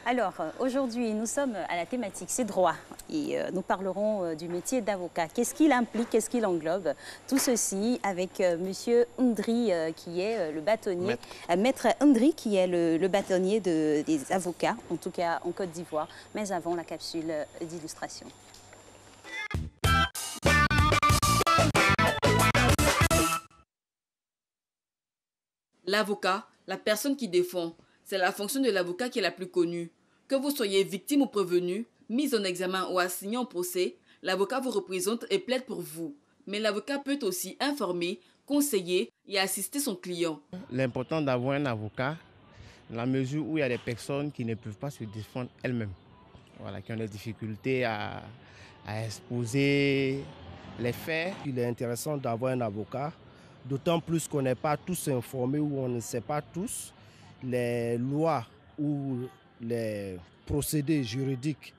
Alors, aujourd'hui, nous sommes à la thématique, c'est droit. Et nous parlerons du métier d'avocat. Qu'est-ce qu'il implique, qu'est-ce qu'il englobe? Tout ceci avec Monsieur Ndri, qui est le bâtonnier, Maître Ndri, qui est le bâtonnier des avocats, en tout cas en Côte d'Ivoire. Mais avant, la capsule d'illustration. L'avocat, la personne qui défend, c'est la fonction de l'avocat qui est la plus connue. Que vous soyez victime ou prévenu, mis en examen ou assigné en procès, l'avocat vous représente et plaide pour vous. Mais l'avocat peut aussi informer, conseiller et assister son client. L'important d'avoir un avocat, dans la mesure où il y a des personnes qui ne peuvent pas se défendre elles-mêmes, voilà, qui ont des difficultés à exposer les faits. Il est intéressant d'avoir un avocat, d'autant plus qu'on n'est pas tous informés ou on ne sait pas tous les lois ou les procédés juridiques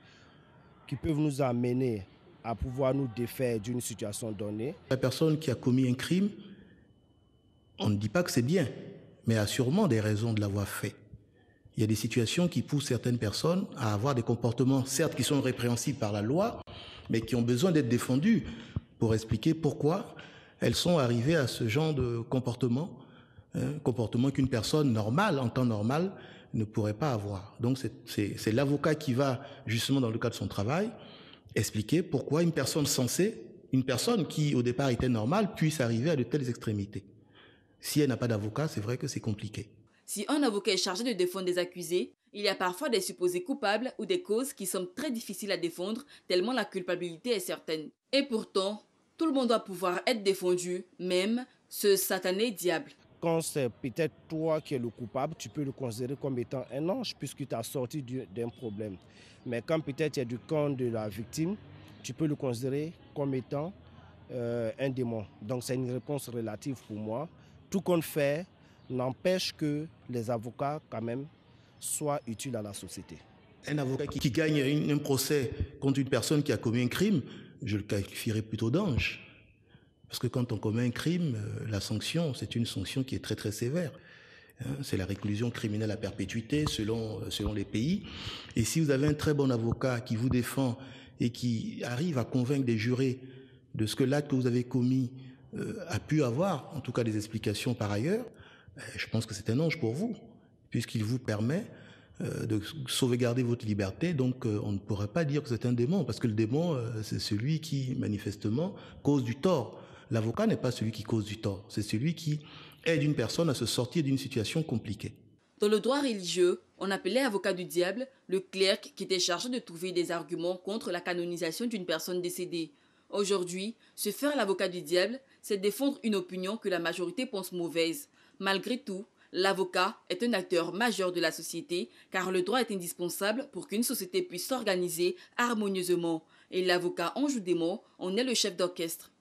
qui peuvent nous amener à pouvoir nous défaire d'une situation donnée. La personne qui a commis un crime, on ne dit pas que c'est bien, mais a sûrement des raisons de l'avoir fait. Il y a des situations qui poussent certaines personnes à avoir des comportements, certes qui sont répréhensibles par la loi, mais qui ont besoin d'être défendus pour expliquer pourquoi elles sont arrivées à ce genre de comportement, comportement qu'une personne normale, en temps normal, ne pourrait pas avoir. Donc c'est l'avocat qui va, justement dans le cadre de son travail, expliquer pourquoi une personne sensée, une personne qui au départ était normale, puisse arriver à de telles extrémités. Si elle n'a pas d'avocat, c'est vrai que c'est compliqué. Si un avocat est chargé de défendre des accusés, il y a parfois des supposés coupables ou des causes qui sont très difficiles à défendre tellement la culpabilité est certaine. Et pourtant, tout le monde doit pouvoir être défendu, même ce satané diable. Quand c'est peut-être toi qui es le coupable, tu peux le considérer comme étant un ange puisqu'il t'a sorti d'un problème. Mais quand peut-être tu es du camp de la victime, tu peux le considérer comme étant un démon. Donc c'est une réponse relative pour moi. Tout qu'on fait n'empêche que les avocats quand même soient utiles à la société. Un avocat qui gagne un procès contre une personne qui a commis un crime, je le qualifierais plutôt d'ange. Parce que quand on commet un crime, la sanction, c'est une sanction qui est très très sévère. C'est la réclusion criminelle à perpétuité selon les pays. Et si vous avez un très bon avocat qui vous défend et qui arrive à convaincre des jurés de ce que l'acte que vous avez commis a pu avoir, en tout cas des explications par ailleurs, je pense que c'est un ange pour vous, puisqu'il vous permet de sauvegarder votre liberté. Donc on ne pourrait pas dire que c'est un démon, parce que le démon, c'est celui qui, manifestement, cause du tort. L'avocat n'est pas celui qui cause du tort, c'est celui qui aide une personne à se sortir d'une situation compliquée. Dans le droit religieux, on appelait avocat du diable le clerc qui était chargé de trouver des arguments contre la canonisation d'une personne décédée. Aujourd'hui, se faire l'avocat du diable, c'est défendre une opinion que la majorité pense mauvaise. Malgré tout, l'avocat est un acteur majeur de la société car le droit est indispensable pour qu'une société puisse s'organiser harmonieusement. Et l'avocat ange ou démon en est le chef d'orchestre.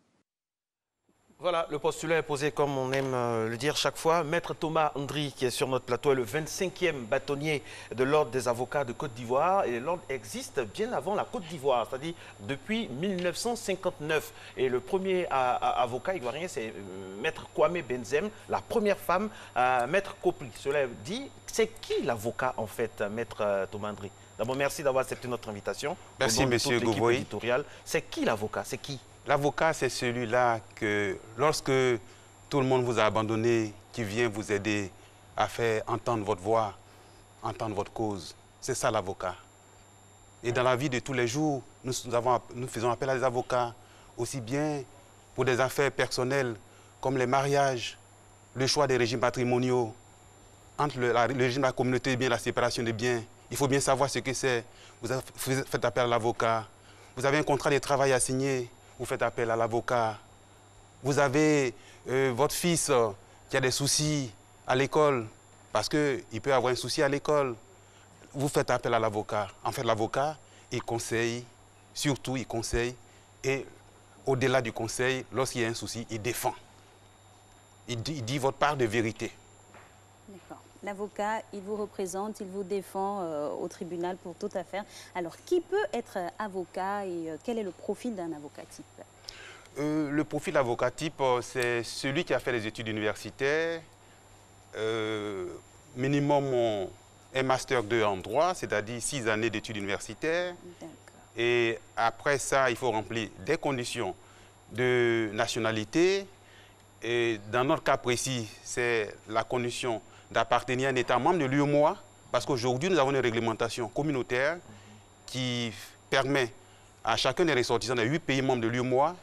Voilà, le postulat est posé comme on aime le dire chaque fois. Maître Thomas Ndri, qui est sur notre plateau, est le 25e bâtonnier de l'Ordre des avocats de Côte d'Ivoire. Et l'Ordre existe bien avant la Côte d'Ivoire, c'est-à-dire depuis 1959. Et le premier avocat ivoirien, c'est Maître Kwame Benzem, la première femme, Maître Kopli. Cela dit, c'est qui l'avocat en fait, Maître Thomas Ndri? D'abord, merci d'avoir accepté notre invitation. Merci, Monsieur Gouvoy. C'est qui l'avocat? C'est qui? L'avocat, c'est celui-là que, lorsque tout le monde vous a abandonné, qui vient vous aider à faire entendre votre voix, entendre votre cause. C'est ça l'avocat. Et dans la vie de tous les jours, nous faisons appel à des avocats, aussi bien pour des affaires personnelles, comme les mariages, le choix des régimes patrimoniaux, entre le régime de la communauté et bien la séparation des biens. Il faut bien savoir ce que c'est. Vous faites appel à l'avocat. Vous avez un contrat de travail à signer. Vous faites appel à l'avocat. Vous avez votre fils qui a des soucis à l'école, parce qu'il peut avoir un souci à l'école. Vous faites appel à l'avocat. En fait, l'avocat, il conseille, surtout il conseille, et au-delà du conseil, lorsqu'il y a un souci, il défend. Il dit votre part de vérité. D'accord. L'avocat, il vous représente, il vous défend au tribunal pour toute affaire. Alors, qui peut être avocat et quel est le profil d'un avocat type? Le profil d'avocat type, c'est celui qui a fait des études universitaires, minimum un Master 2 en droit, c'est-à-dire 6 années d'études universitaires. Et après ça, il faut remplir des conditions de nationalité. Et dans notre cas précis, c'est la condition d'appartenir à un État membre de l'UEMOA, parce qu'aujourd'hui, nous avons une réglementation communautaire qui permet à chacun des ressortissants des 8 pays membres de l'UEMOA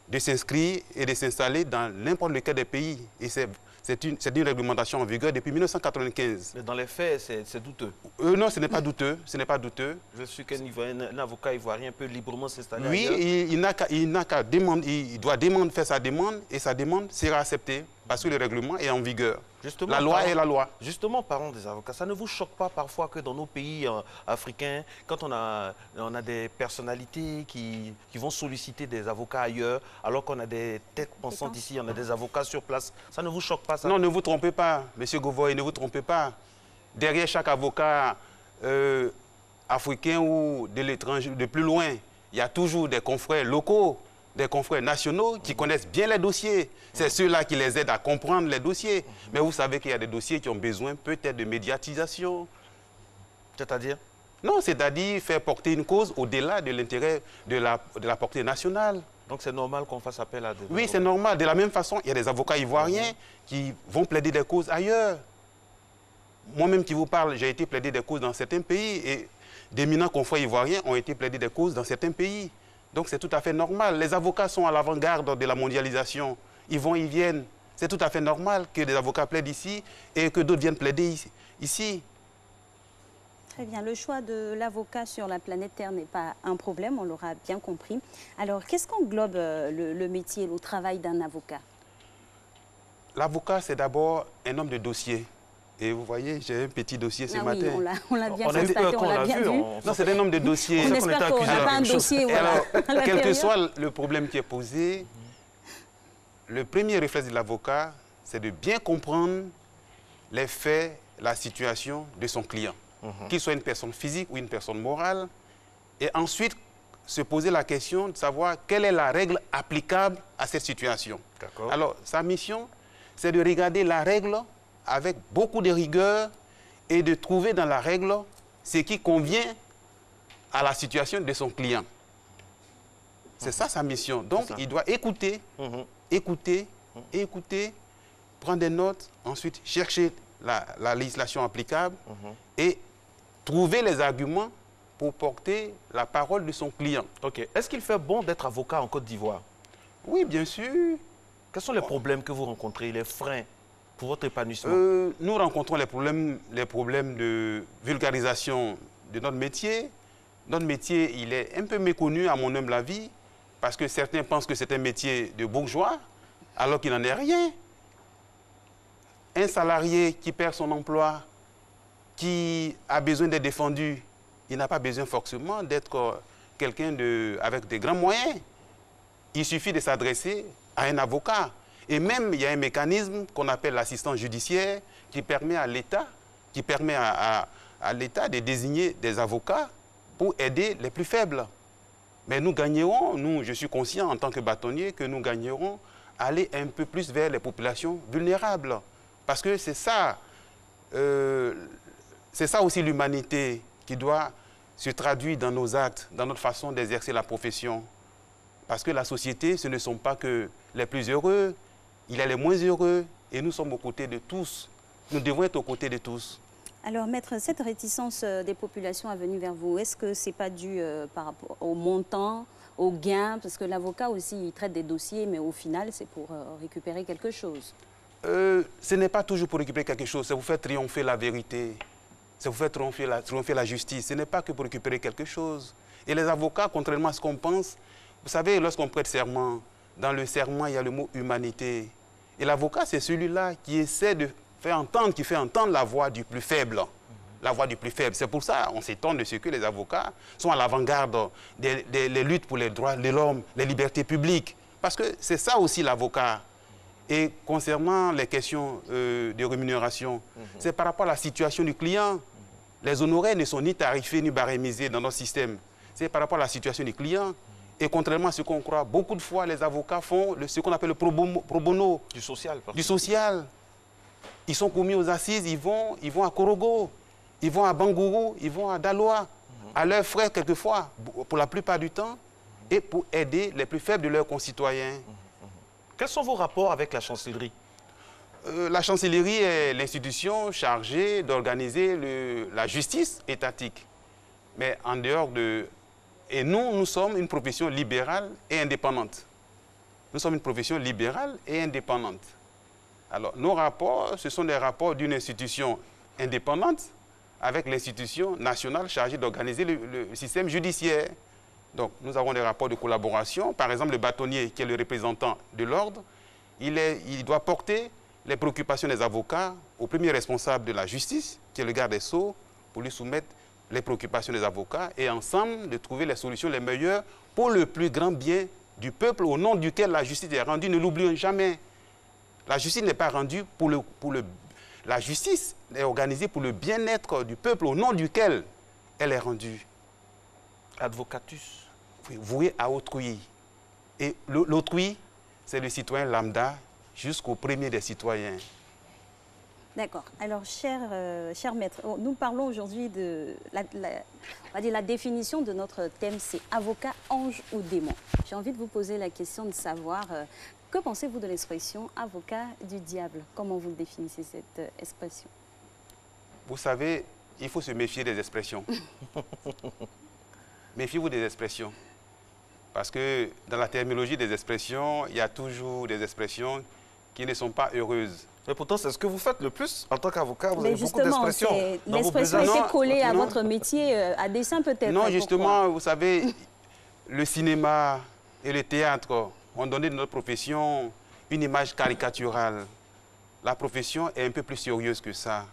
de s'inscrire et de s'installer dans n'importe lequel des pays. Et c'est une réglementation en vigueur depuis 1995. Mais dans les faits, c'est douteux. Non, ce n'est pas douteux. Ce n'est pas douteux. Je suis qu'un avocat ivoirien peut librement s'installer. Oui, il n'a qu'à demander, il doit faire sa demande et sa demande sera acceptée parce que le règlement est en vigueur. Justement, la loi est la loi. Justement, parlons des avocats. Ça ne vous choque pas parfois que dans nos pays africains, quand on a des personnalités qui vont solliciter des avocats ailleurs, alors qu'on a des têtes pensantes ici, on a des avocats sur place, ça ne vous choque pas ça? Non, ne vous trompez pas, M. Govoy, ne vous trompez pas. Derrière chaque avocat africain ou de l'étranger, de plus loin, il y a toujours des confrères locaux, des confrères nationaux qui connaissent bien les dossiers. C'est ceux-là qui les aident à comprendre les dossiers. Mais vous savez qu'il y a des dossiers qui ont besoin peut-être de médiatisation. C'est-à-dire? Non, c'est-à-dire faire porter une cause au-delà de l'intérêt de la portée nationale. Donc c'est normal qu'on fasse appel à des avocats? Oui, c'est normal. De la même façon, il y a des avocats ivoiriens qui vont plaider des causes ailleurs. Moi-même qui vous parle, j'ai été plaider des causes dans certains pays et d'éminents confrères ivoiriens ont été plaider des causes dans certains pays. Donc c'est tout à fait normal. Les avocats sont à l'avant-garde de la mondialisation. Ils vont, ils viennent. C'est tout à fait normal que des avocats plaident ici et que d'autres viennent plaider ici. Très bien. Le choix de l'avocat sur la planète Terre n'est pas un problème, on l'aura bien compris. Alors, qu'est-ce qu'englobe le métier, le travail d'un avocat? L'avocat, c'est d'abord un homme de dossier. Et vous voyez, j'ai un petit dossier ce matin. Oui, on l'a bien constaté, on l'a bien vu. Non, c'est un homme de dossier. On espère qu'on n'a pas un dossier. Alors, quel que soit le problème qui est posé, le premier réflexe de l'avocat, c'est de bien comprendre les faits, la situation de son client. Qu'il soit une personne physique ou une personne morale. Et ensuite, se poser la question de savoir quelle est la règle applicable à cette situation. Alors, sa mission, c'est de regarder la règle avec beaucoup de rigueur et de trouver dans la règle ce qui convient à la situation de son client. C'est ça sa mission. Donc, il doit écouter, écouter, prendre des notes, ensuite chercher la législation applicable et trouver les arguments pour porter la parole de son client. Ok. Est-ce qu'il fait bon d'être avocat en Côte d'Ivoire? Oui, bien sûr. Quels sont les problèmes que vous rencontrez, les freins pour votre épanouissement? Nous rencontrons les problèmes de vulgarisation de notre métier. Notre métier, il est un peu méconnu à mon humble avis, parce que certains pensent que c'est un métier de bourgeois, alors qu'il n'en est rien. Un salarié qui perd son emploi, qui a besoin d'être défendu, il n'a pas besoin forcément d'être quelqu'un avec des grands moyens. Il suffit de s'adresser à un avocat. Et même, il y a un mécanisme qu'on appelle l'assistance judiciaire qui permet à l'État de désigner des avocats pour aider les plus faibles. Mais nous gagnerons, je suis conscient en tant que bâtonnier que nous gagnerons à aller un peu plus vers les populations vulnérables. Parce que c'est ça aussi l'humanité qui doit se traduire dans nos actes, dans notre façon d'exercer la profession. Parce que la société, ce ne sont pas que les plus heureux, il y a les moins heureux et nous sommes aux côtés de tous. Nous devons être aux côtés de tous. Alors, maître, cette réticence des populations à venir vers vous, est-ce que ce n'est pas dû par rapport au montant, au gain? Parce que l'avocat aussi, il traite des dossiers, mais au final, c'est pour récupérer quelque chose. Ce n'est pas toujours pour récupérer quelque chose, c'est pour faire triompher la vérité. C'est pour faire triompher la justice. Ce n'est pas que pour récupérer quelque chose. Et les avocats, contrairement à ce qu'on pense, vous savez, lorsqu'on prête serment, dans le serment, il y a le mot humanité. Et l'avocat, c'est celui-là qui essaie de faire entendre, qui fait entendre la voix du plus faible. La voix du plus faible. C'est pour ça qu'on s'étonne de ce que les avocats sont à l'avant-garde des luttes pour les droits de l'homme, les libertés publiques. Parce que c'est ça aussi l'avocat. Et concernant les questions de rémunération, c'est par rapport à la situation du client. Les honoraires ne sont ni tarifés ni barémisés dans notre système. C'est par rapport à la situation du client. Et contrairement à ce qu'on croit, beaucoup de fois, les avocats font ce qu'on appelle le pro bono. Du social. Du social. Ils sont commis aux assises, ils vont à Korogo. Ils vont à Bangourou, ils vont à Daloa, à leurs frères quelquefois, pour la plupart du temps, et pour aider les plus faibles de leurs concitoyens. Quels sont vos rapports avec la chancellerie? La chancellerie est l'institution chargée d'organiser la justice étatique. Mais en dehors de... Et nous sommes une profession libérale et indépendante. Nous sommes une profession libérale et indépendante. Alors, nos rapports, ce sont des rapports d'une institution indépendante avec l'institution nationale chargée d'organiser le système judiciaire. Donc, nous avons des rapports de collaboration. Par exemple, le bâtonnier, qui est le représentant de l'ordre, il doit porter les préoccupations des avocats au premier responsable de la justice, qui est le garde des Sceaux, pour lui soumettre les préoccupations des avocats et ensemble de trouver les solutions les meilleures pour le plus grand bien du peuple au nom duquel la justice est rendue. Ne l'oublions jamais. La justice n'est pas rendue La justice est organisée pour le bien-être du peuple au nom duquel elle est rendue. Advocatus. Voué à autrui. Et l'autrui, c'est le citoyen lambda jusqu'au premier des citoyens. D'accord. Alors, cher maître, nous parlons aujourd'hui de on va dire la définition de notre thème, c'est avocat, ange ou démon. J'ai envie de vous poser la question de savoir, que pensez-vous de l'expression avocat du diable? Comment vous définissez cette expression? Vous savez, il faut se méfier des expressions. Méfiez-vous des expressions. Parce que dans la terminologie des expressions, il y a toujours des expressions qui ne sont pas heureuses. Mais pourtant, c'est ce que vous faites le plus en tant qu'avocat. Vous avez beaucoup justement, d'expressions. l'expression a été collée à votre métier, à dessein peut-être. Non, justement, vous savez, le cinéma et le théâtre ont donné de notre profession une image caricaturale. La profession est un peu plus sérieuse que ça.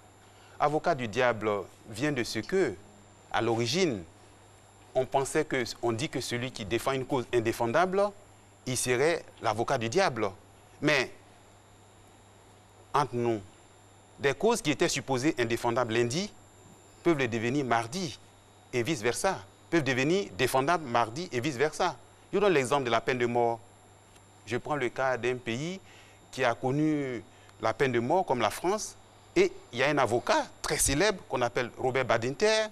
Avocat du diable vient de ce que, à l'origine, on dit que celui qui défend une cause indéfendable, il serait l'avocat du diable. Mais, entre nous, des causes qui étaient supposées indéfendables lundi peuvent le devenir mardi et vice-versa. Peuvent devenir défendables mardi et vice-versa. Je donne l'exemple de la peine de mort. Je prends le cas d'un pays qui a connu la peine de mort comme la France. Et il y a un avocat très célèbre qu'on appelle Robert Badinter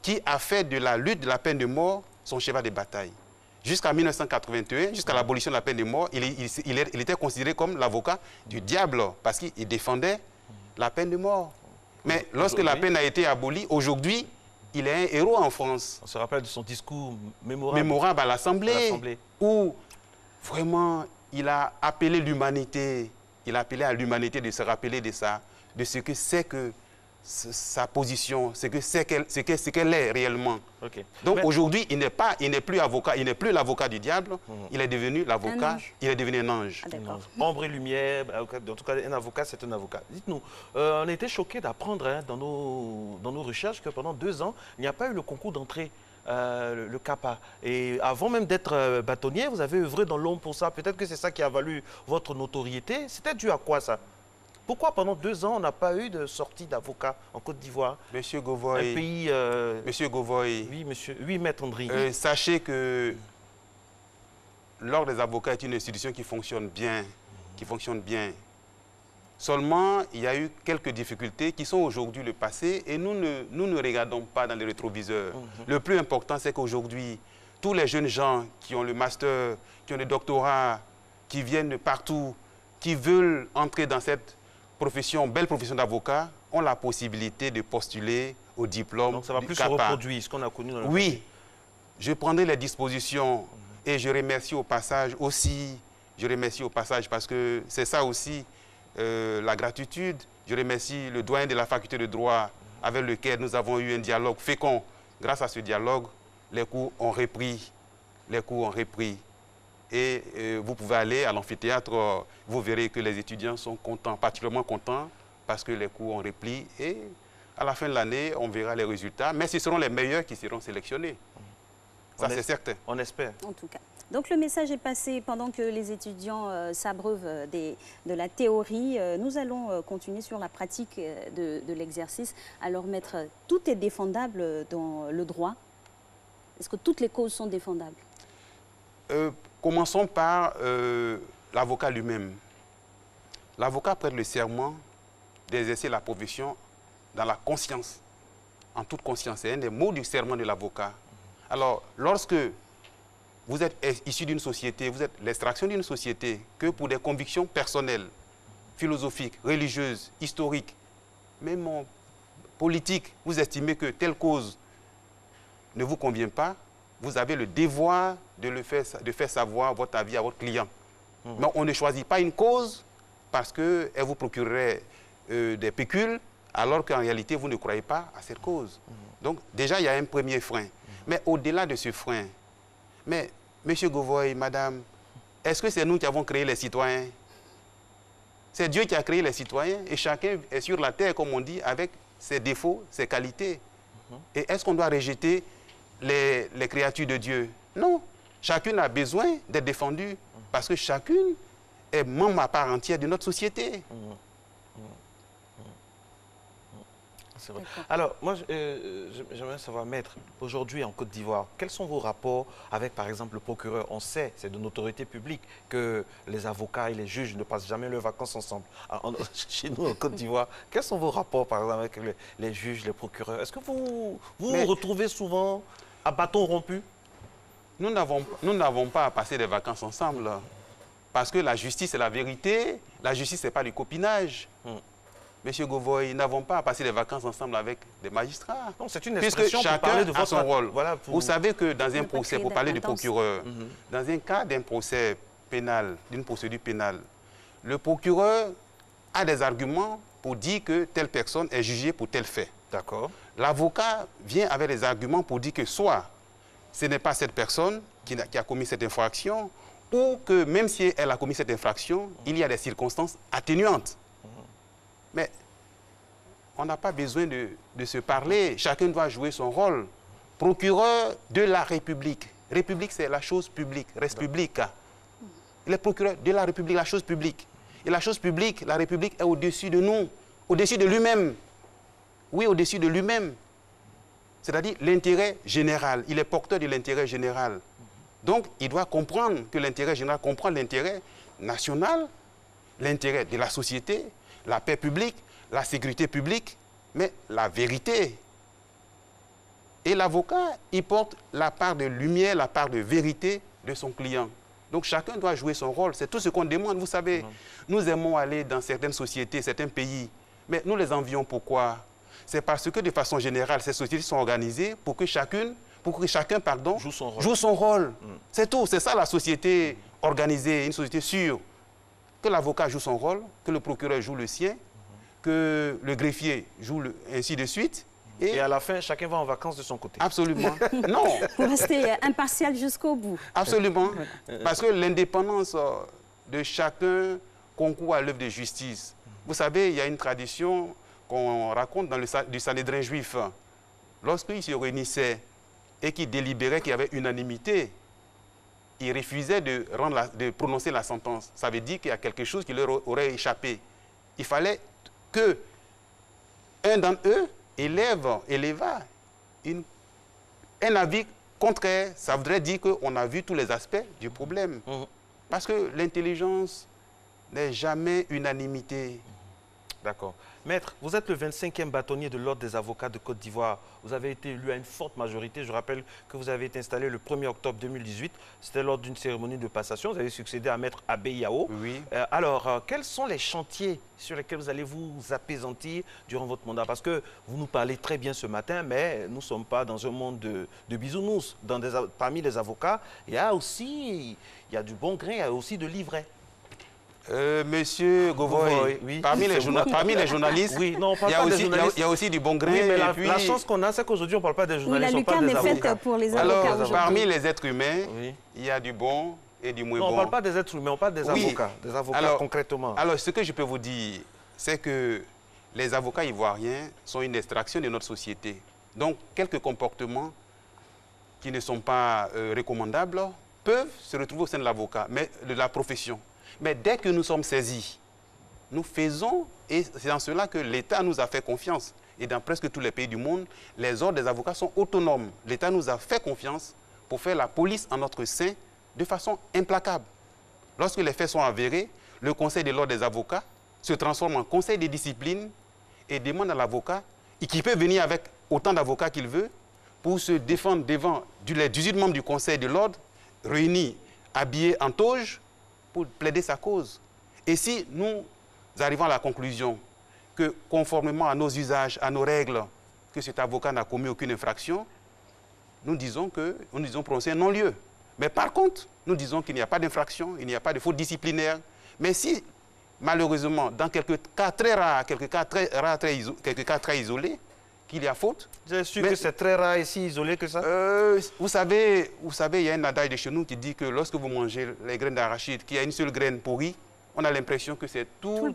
qui a fait de la lutte de la peine de mort son cheval de bataille. Jusqu'à 1981, jusqu'à l'abolition de la peine de mort, il était considéré comme l'avocat du diable parce qu'il défendait la peine de mort. Mais lorsque la peine a été abolie, aujourd'hui, il est un héros en France. On se rappelle de son discours mémorable. Mémorable à l'Assemblée, où vraiment il a appelé l'humanité. Il a appelé à l'humanité de se rappeler de ça, de ce que c'est que sa position, ce qu'elle est réellement. Okay. Donc aujourd'hui, il n'est plus avocat, il n'est plus l'avocat du diable, il est devenu l'avocat, il est devenu un ange. Ah, ombre et lumière, en tout cas un avocat, c'est un avocat. Dites-nous, on a été choqués d'apprendre dans nos recherches que pendant 2 ans, il n'y a pas eu le concours d'entrée. Le CAPA. Et avant même d'être bâtonnier, vous avez œuvré dans l'ombre pour ça. Peut-être que c'est ça qui a valu votre notoriété. C'était dû à quoi ça? Pourquoi pendant 2 ans, on n'a pas eu de sortie d'avocat en Côte d'Ivoire? Monsieur Govoy. Un pays... Monsieur Govoy. Oui, monsieur. Oui, maître Andry. Sachez que l'Ordre des avocats est une institution qui fonctionne bien. Seulement, il y a eu quelques difficultés qui sont aujourd'hui le passé et nous ne regardons pas dans les rétroviseurs. Le plus important, c'est qu'aujourd'hui, tous les jeunes gens qui ont le master, qui ont le doctorat, qui viennent de partout, qui veulent entrer dans cette profession, belle profession d'avocat, ont la possibilité de postuler au diplôme. Donc ça va du plus CAPA. se reproduire, ce qu'on a connu dans le Oui, passé. je prendrai les dispositions et je remercie au passage aussi, parce que c'est ça aussi, la gratitude. Je remercie le doyen de la faculté de droit avec lequel nous avons eu un dialogue fécond. Grâce à ce dialogue, les cours ont repris. Et vous pouvez aller à l'amphithéâtre, vous verrez que les étudiants sont contents, particulièrement contents, parce que les cours ont repris. Et à la fin de l'année, on verra les résultats. Mais ce seront les meilleurs qui seront sélectionnés. Ça, c'est certain. On espère. En tout cas. Donc le message est passé pendant que les étudiants s'abreuvent de la théorie. Nous allons continuer sur la pratique de l'exercice. Alors maître, tout est défendable dans le droit? Est-ce que toutes les causes sont défendables? Commençons par l'avocat lui-même. L'avocat prête le serment d'exercer la profession dans la conscience en toute conscience. C'est un des mots du serment de l'avocat. Alors, lorsque vous êtes issu d'une société, vous êtes l'extraction d'une société, que pour des convictions personnelles, philosophiques, religieuses, historiques, même politiques, vous estimez que telle cause ne vous convient pas, vous avez le devoir de faire savoir votre avis à votre client. Mais on ne choisit pas une cause parce qu'elle vous procurerait des pécules, alors qu'en réalité, vous ne croyez pas à cette cause. Donc, déjà, il y a un premier frein. Mais au-delà de ce frein, mais M. Govoy, Madame, est-ce que c'est nous qui avons créé les citoyens? C'est Dieu qui a créé les citoyens et chacun est sur la terre, comme on dit, avec ses défauts, ses qualités. Et est-ce qu'on doit rejeter les créatures de Dieu? Non. Chacune a besoin d'être défendue parce que chacune est membre à part entière de notre société. C'est vrai. Alors, moi, j'aimerais savoir, maître, aujourd'hui en Côte d'Ivoire, quels sont vos rapports avec, par exemple, le procureur? On sait, c'est de notoriété publique, que les avocats et les juges ne passent jamais leurs vacances ensemble. Chez nous, en Côte d'Ivoire, quels sont vos rapports, par exemple, avec les juges, les procureurs? Est-ce que vous vous retrouvez souvent à bâton rompu? Nous n'avons pas à passer des vacances ensemble. Parce que la justice, c'est la vérité. La justice, ce n'est pas du copinage. Monsieur Govoy, nous n'avons pas à passer des vacances ensemble avec des magistrats. Non, c'est une expression puisque pour parler de chacun a son rôle. Voilà, Vous savez que dans un procès, pour parler du procureur, dans un cas d'un procès pénal, d'une procédure pénale, le procureur a des arguments pour dire que telle personne est jugée pour tel fait. D'accord. L'avocat vient avec des arguments pour dire que soit ce n'est pas cette personne qui a commis cette infraction, ou que même si elle a commis cette infraction, il y a des circonstances atténuantes. Mais on n'a pas besoin de se parler. Chacun doit jouer son rôle. Procureur de la République. République, c'est la chose publique, res publica. Il est procureur de la République, la chose publique. Et la chose publique, la République est au-dessus de nous, au-dessus de lui-même. Oui, au-dessus de lui-même. C'est-à-dire l'intérêt général. Il est porteur de l'intérêt général. Donc, il doit comprendre que l'intérêt général comprend l'intérêt national, l'intérêt de la société, la paix publique, la sécurité publique, mais la vérité. Et l'avocat, il porte la part de lumière, la part de vérité de son client. Donc chacun doit jouer son rôle. C'est tout ce qu'on demande. Vous savez, nous aimons aller dans certaines sociétés, certains pays, mais nous les envions pourquoi? C'est parce que de façon générale, ces sociétés sont organisées pour que chacun joue son rôle. C'est tout. C'est ça la société organisée, une société sûre. Que l'avocat joue son rôle, que le procureur joue le sien, que le greffier joue ainsi de suite. Et à la fin, chacun va en vacances de son côté. Absolument. Non. Pour rester impartial jusqu'au bout. Absolument. Parce que l'indépendance de chacun concourt à l'œuvre de justice. Vous savez, il y a une tradition qu'on raconte dans du Sanhédrin juif. Lorsqu'ils se réunissaient et qu'ils délibéraient qu'il y avait unanimité, ils refusaient de prononcer la sentence. Ça veut dire qu'il y a quelque chose qui leur aurait échappé. Il fallait que un d'entre eux éleva un avis contraire. Ça voudrait dire qu'on a vu tous les aspects du problème. Parce que l'intelligence n'est jamais unanimité. D'accord. Maître, vous êtes le 25e bâtonnier de l'Ordre des avocats de Côte d'Ivoire. Vous avez été élu à une forte majorité. Je rappelle que vous avez été installé le 1er octobre 2018. C'était lors d'une cérémonie de passation. Vous avez succédé à Maître Abbé Yao. Oui. Alors, quels sont les chantiers sur lesquels vous allez vous apaisantir durant votre mandat? Parce que vous nous parlez très bien ce matin, mais nous ne sommes pas dans un monde de bisounours. Parmi les avocats, il y a du bon grain, il y a aussi de l'ivraie. Monsieur Govoy, oui. parmi les journalistes, oui, non, il y a aussi du bon grain. Oui, mais la chance qu'on a, c'est qu'aujourd'hui, on ne parle pas des journalistes, oui, on parle des avocats. La lucarne est faite pour les avocats. Alors, parmi les êtres humains, il y a du bon et du moins bon. On ne parle pas des êtres humains, on parle des avocats. Des avocats concrètement. Alors, ce que je peux vous dire, c'est que les avocats ivoiriens sont une extraction de notre société. Donc, quelques comportements qui ne sont pas recommandables peuvent se retrouver au sein de l'avocat, mais de la profession. Mais dès que nous sommes saisis, nous faisons, et c'est en cela que l'État nous a fait confiance. Et dans presque tous les pays du monde, les ordres des avocats sont autonomes. L'État nous a fait confiance pour faire la police en notre sein de façon implacable. Lorsque les faits sont avérés, le Conseil de l'ordre des avocats se transforme en conseil de discipline et demande à l'avocat, qui peut venir avec autant d'avocats qu'il veut pour se défendre devant les 18 membres du Conseil de l'ordre réunis, habillés en toge, pour plaider sa cause. Et si nous arrivons à la conclusion que, conformément à nos usages, à nos règles, que cet avocat n'a commis aucune infraction, nous disons prononcer un non-lieu. Mais par contre, nous disons qu'il n'y a pas d'infraction, il n'y a pas de faute disciplinaire. Mais si, malheureusement, dans quelques cas très rares, quelques cas très isolés, qu'il y a faute... Vous êtes sûr que c'est très rare et si isolé que ça? Vous savez, il y a un adage de chez nous qui dit que lorsque vous mangez les graines d'arachide, qu'il y a une seule graine pourrie, on a l'impression que c'est tout le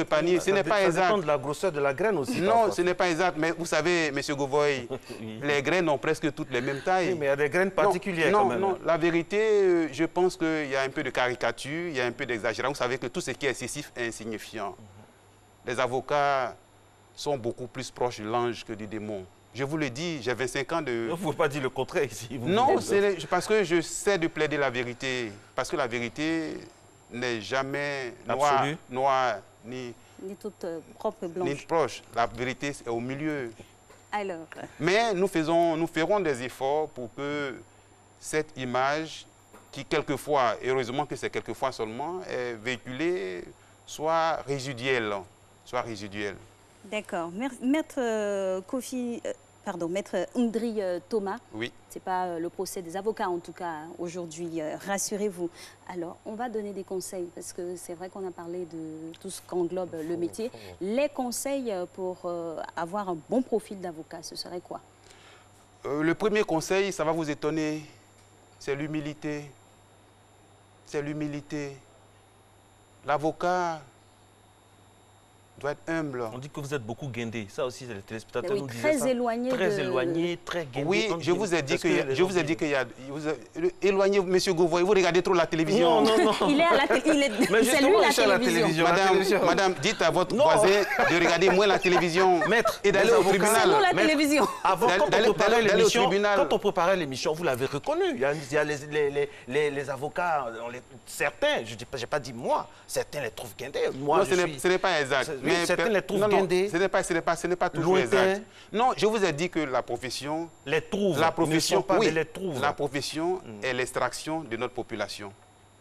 panier. Ce n'est pas exact. Ça dépend de la grosseur de la graine aussi. Non, ce n'est pas exact. Mais vous savez, M. Govoy, les graines ont presque toutes les mêmes tailles. Oui, mais il y a des graines particulières quand même. Non, la vérité, je pense qu'il y a un peu de caricature, il y a un peu d'exagération. Vous savez que tout ce qui est excessif est insignifiant. Les avocats sont beaucoup plus proches de l'ange que du démon. Je vous le dis, j'ai 25 ans de... Vous ne pouvez pas dire le contraire ici. Non, c'est parce que je sais de plaider la vérité. Parce que la vérité n'est jamais noire ni toute propre blanche. Ni proche. La vérité est au milieu. Alors. Mais nous ferons des efforts pour que cette image, qui quelquefois, heureusement que c'est quelquefois seulement, est véhiculée, soit résiduelle. D'accord. Maître Maître Ndri Thomas, oui. Ce n'est pas le procès des avocats en tout cas aujourd'hui, rassurez-vous. Alors, on va donner des conseils parce que c'est vrai qu'on a parlé de tout ce qu'englobe le métier. Les conseils pour avoir un bon profil d'avocat, ce serait quoi? Le premier conseil, ça va vous étonner, c'est l'humilité. C'est l'humilité. L'avocat doit être humble. On dit que vous êtes beaucoup guindé. Ça aussi, les téléspectateurs nous disaient très ça. éloigné. Très éloigné, très guindé. Oui, je vous ai dit qu'il y a... Éloigné, M. Govoy, vous regardez trop la télévision. Non. Il est à la c'est lui la télévision. Madame, dites à votre voisin de regarder moins la télévision. Maître, et d'aller au tribunal. C'est nous la télévision. Avant, quand on préparait l'émission, vous l'avez reconnu. Il y a les avocats, certains, je n'ai pas dit moi, certains les trouvent guindés. Non, ce n'est pas exact. Certains les trouvent guindés. Ce n'est pas toujours exact. Non, je vous ai dit que la profession... Les trouve. La profession, oui, les trouve. La profession est l'extraction de notre population.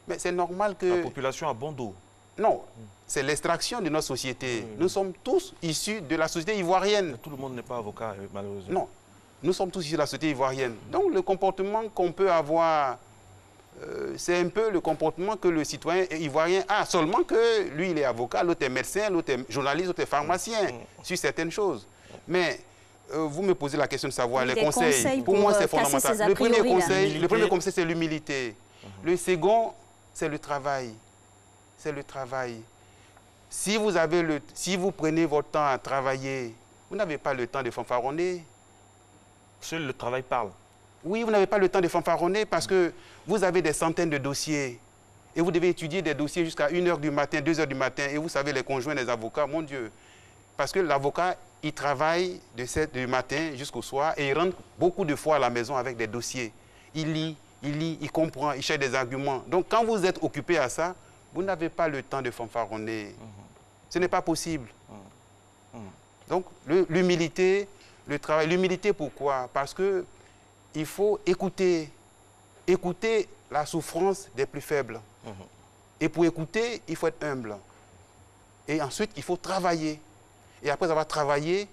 Mais c'est normal que... La population a bon dos. Non, c'est l'extraction de notre société. Nous sommes tous issus de la société ivoirienne. Mais tout le monde n'est pas avocat, malheureusement. Non, nous sommes tous issus de la société ivoirienne. Donc le comportement qu'on peut avoir... c'est un peu le comportement que le citoyen ivoirien a, seulement que lui, il est avocat, l'autre est médecin, l'autre est journaliste, l'autre est pharmacien, sur certaines choses. Mais vous me posez la question de savoir les conseils. Pour moi, c'est fondamental. Le premier conseil, c'est l'humilité. Le second, c'est le travail. C'est le travail. Si vous prenez votre temps à travailler, vous n'avez pas le temps de fanfaronner. Seul le travail parle. Oui, vous n'avez pas le temps de fanfaronner parce que vous avez des centaines de dossiers et vous devez étudier des dossiers jusqu'à 1 h du matin, 2 h du matin et vous savez les conjoints des avocats, mon Dieu. Parce que l'avocat, il travaille de 7 h du matin jusqu'au soir et il rentre beaucoup de fois à la maison avec des dossiers. Il lit, il comprend, il cherche des arguments. Donc quand vous êtes occupé à ça, vous n'avez pas le temps de fanfaronner. Ce n'est pas possible. Donc l'humilité, le travail. L'humilité pourquoi? Parce que il faut écouter la souffrance des plus faibles. Et pour écouter, il faut être humble. Et ensuite, il faut travailler. Et après avoir travaillé,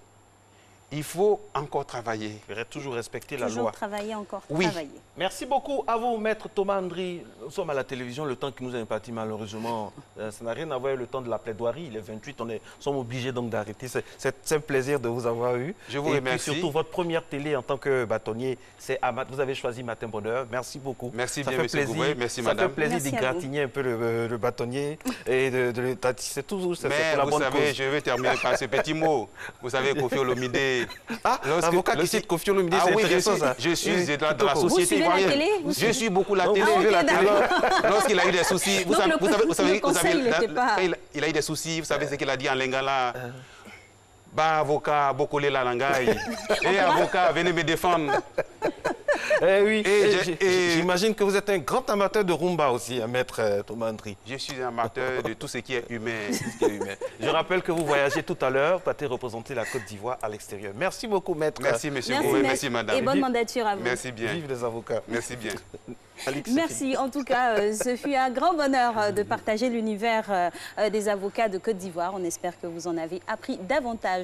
il faut encore travailler. Il faudrait toujours respecter la loi. Toujours travailler, encore travailler. Merci beaucoup à vous, Maître Thomas Ndri. Nous sommes à la télévision, le temps qui nous est imparti, malheureusement, ça n'a rien à voir avec le temps de la plaidoirie. Il est 28, nous sommes obligés donc d'arrêter. C'est un plaisir de vous avoir eu. Je vous remercie. Et puis surtout, votre première télé en tant que bâtonnier, c'est vous avez choisi Matin Bonheur. Merci beaucoup. Merci bien, M. Gouvet. Merci, madame. Ça fait plaisir d'égratigner un peu le bâtonnier et de le tatisser toujours. Mais vous savez, je vais terminer par ce petit mot. Vous savez, Kofi Olomide... Avocat qui cite Kofi Olomide, c'est intéressant ça. Je suis dans la société ivoirienne. Je suis beaucoup la télé. Lorsqu'il a eu des soucis, vous savez, il a eu des soucis, vous savez ce qu'il a dit en lingala. Bah avocat, bokole la langaï. Et avocat, venez me défendre. Oui, j'imagine que vous êtes un grand amateur de rumba aussi, maître Thomas Ndri. Je suis un amateur de tout ce qui est humain. Je rappelle que vous voyagez tout à l'heure, partez représenter la Côte d'Ivoire à l'extérieur. Merci beaucoup, maître. Merci, monsieur Goué. Merci, madame. Et bonne mandature à vous. Merci bien. Vive les avocats. Merci bien. Merci. En tout cas, ce fut un grand bonheur de partager l'univers des avocats de Côte d'Ivoire. On espère que vous en avez appris davantage.